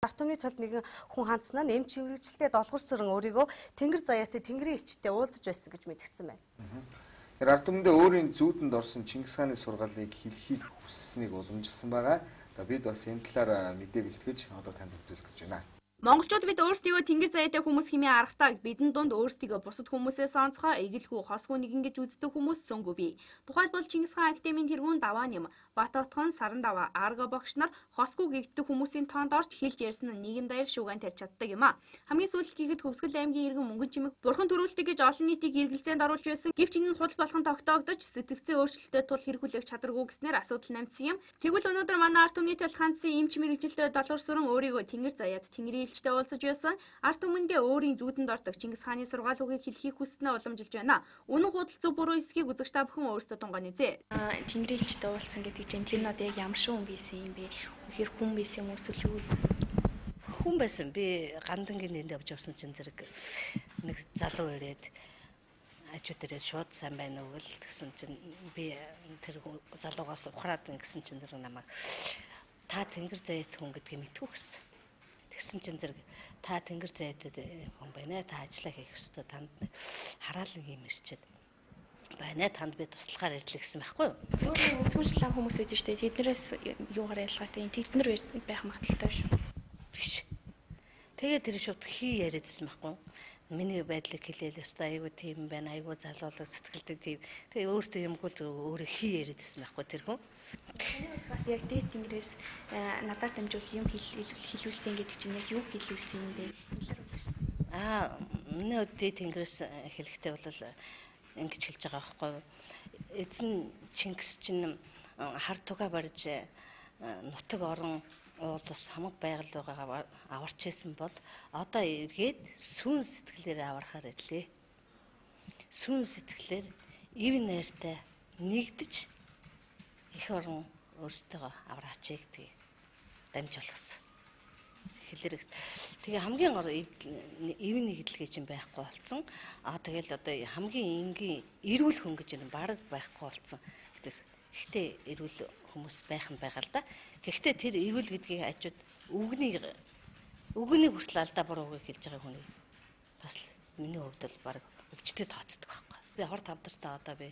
ард түмний тулд нэгэн хүн хандсанаа нэмж чимрэгчлээ долгор сөрөн өөрийгөө тэнгэр заяатай тэнгэрийн ичтэй уулзаж байсан гэж мэдгдсэн байна. Тэр ард түмэндээ өөрийн зүүдэнд орсон Чингис хааны сургаалыг хэлхийг хүссэнийг уламжилсан байгаа. За бид бас энэ талаар мэдээ бэлтгэж одоо танд үзүүлэх гэж байна. Монголчууд бид өөрсдийгөө тэнгэр заяатай хүмүүс хэмээн аргатаа бидэн дунд өөрсдийгөө бусад хүмүүсээс онцгой эгэлгүй хосгүй нэгэн гэж үздэг хүмүүс сөнгөө бий. Тухайлбал Чингис хаан академийн тэргүүн даваан юм. Бат отхон саран даваа арга багш нар хосгүй гэгддэг хүмүүсийн тоонд орж хэлж ярьсан нь нийгэм даяар шууган тарьж чаддаг юм а. Хамгийн сүүлд хийхэд Хөвсгөл аймгийн иргэн мөнгөн чимэг бурхан төрүүлдэг гэж олон нийтийг эргэлзээнд оруулж байсан. Гэвч энэ нь худал болгон тогтоогдож сэтгцэн өөрчлөлтөд тул хэрэгүүлэх чадваргүй гэснээр асуудал намжсан юм. Тэгвэл өнөөдөр манай ард түмний тул хандсан эм чимэрэгжилтэд долгор сүрэн өөрийгөө тэнгэр заяад тэнгэрийн илчтэй уулзаж байсан. Ард түмэндээ өөрийн зүүдэнд ордог Чингис хааны сургаалуудыг хэлхийг хүснэ уламжилж байна. Үнэн худал зөв буруу эсхийг үзэгч та бүхэн өөрсдөө тунгааны зэ. Тэнгэрийн илчтэй уулзсан гэдэг чинь тэр нь одоо яг ямар шиг хүн байсан юм бэ? Үнэхээр хүн байсан юм уу эсвэл юу? Хүн байсан. Би гандангийн нэнд явж явсан чинь зэрэг нэг залуу ирээд ажуу дээрээ шууд сайн байна уу гэсэн чинь би тэр залуугаас ухраад гэсэн чинь зэрэг намайг та тэнгэр заяат хүн гэдгийг мэдгүй гэсэн. Тэгсэн чинь зэрэг та тэнгэр заяатад хүн байна. Та ажиллаа хийх ёстой. Танд хараалын юм ирчээд байна. Танд би туслахаар ирлээ гэсэн байхгүй юу? Үзмэрчлэн хүмүүс байдаг шүү дээ. Тэднэрээс юугаар ялгаатай? Тэднэр байх магадaltaй шүү. Биш. Тэгээд тэр шууд хий яриадсэн байхгүй юу? Миний байдлыг хэлээл ёстой. Айгуу тийм байна. Айгуу залуулаг сэтгэлдэг тийм. Тэгээ өөртөө юмгүй өөрөө хий яриадсэн байхгүй тэр хүн. Бас яг дээд тэнгэрээс надаар дамжуул юм хэлүүлсэн гэдэг чинь яг юу хэлүүлсэн юм бэ? Миний дээд тэнгэрээс хэлэхдээ бол ингэж хэлж байгаа байхгүй юу? Эзэн Чингис чинь хар туга барьж нутаг орон уулс хамаг байгаль байгаагаар аварч исэн бол одоо эргээд сүн сэтгэлээр аврахаар ирлээ. Сүн сэтгэлээр ив найртай нэгдэж их орон өөрсдөө авраач гэдэг дамж болгосон. Хэлэрэг. Тэгээ хамгийн гол ив нэгдэлгээ чинь байхгүй болсон. Тэгэл одоо хамгийн энгийн эрүүл хүн гэж юм баг байхгүй болсон. Гэхдээ эрүүл хүмүүс байх нь байгаа л да. Гэхдээ тэр эрүүл гэдгийг ажууд үгнийг хүртэл алдаа бурууг хэлж байгаа хүний бас миний хувьд бол баг өвчтөд тооцдог байхгүй. Би хорт хамтартаа одоо би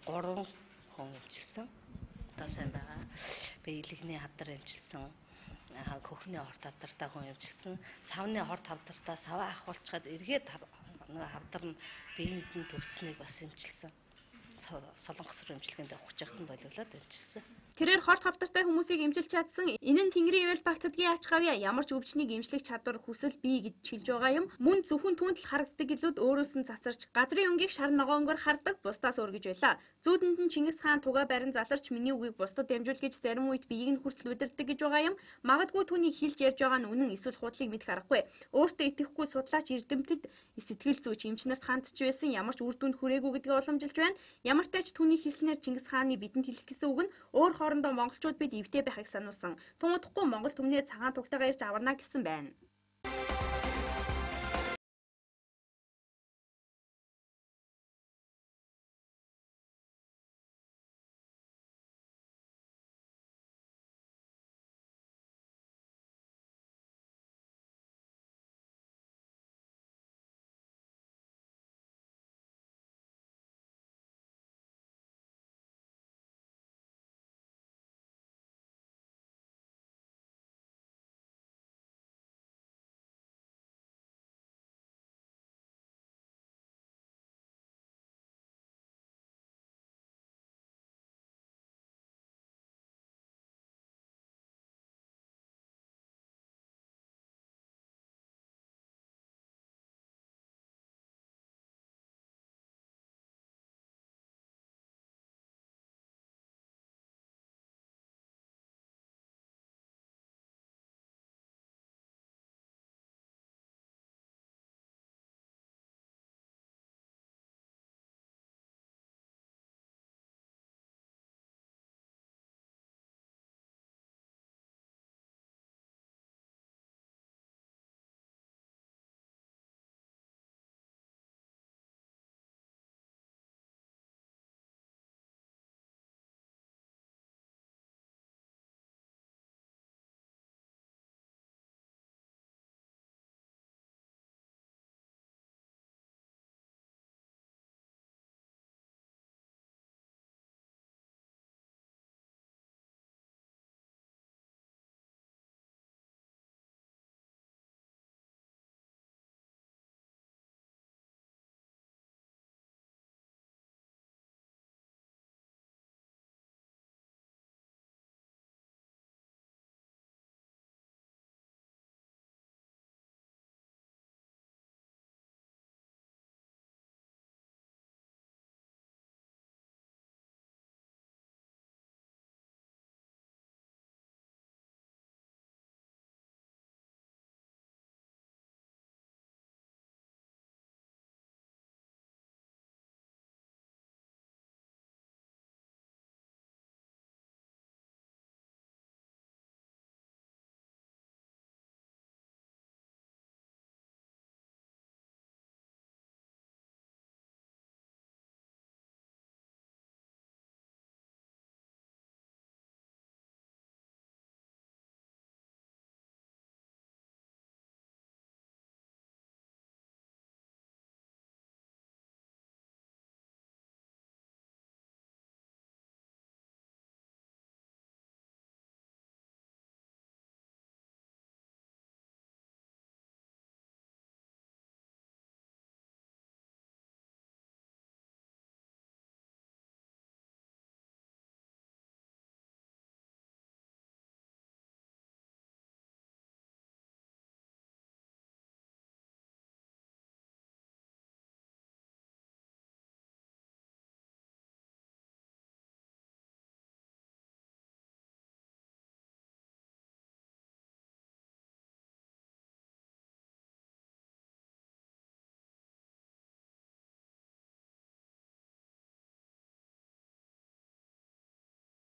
3 хүн эмчилсэн. Одоо сайн байгаа. Би илэгний хавдар эмчилсэн. Хөхний хорт хавдартаа хүн эмчилсэн. Савны хорт хавдартаа саваа ахуулчаад эргээд хавдар нь биеинд нь төгссөнийг бас эмчилсэн. Солонгос руу эмчилгээнд явах гэж байхдаа боловлоод эмчилсэн. Тэрээр хорт хавдартай хүмүүсийг эмчилж чадсан. Энэ нь Тэнгэрийн ивэл багтдгийн ач хавья ямар ч өвчнийг эмчлэх чадвар хүсэл бий гэж хэлж байгаа юм. Мөн зөвхөн түүнд л харагддаг илүүд өөрөөс нь цацарч газрын өнгийг шар ногоongоор хардаг бусдаас өөр гэж байлаа. Зүүдэнд нь Чингис хаан туга барин заларч миний үгийг бусдад дамжуул гэж зарим үед биеийг нь хүртэл удирддаг гэж байгаа юм. Магадгүй түүний хэлж ярьж байгаа нь үнэн эсвэл худлыг мэдэх аргагүй. Өөртөө итгэхгүй судлаач эрдэмтэд сэтгэл зүйч эмч нарт хандж байсан ямар ч үр дүнд хүрээгүй гэдгийг уламжилж байна. Ямар ч тач түүний хэлснээр Чингис хааны бидэнд хэлэх гэсэн үг нь өөр хоорондоо монголчууд бид эвтэй байхыг сануулсан. Тун удахгүй Монгол түмний цагаан тугтайгаа ирж аварна гэсэн байна.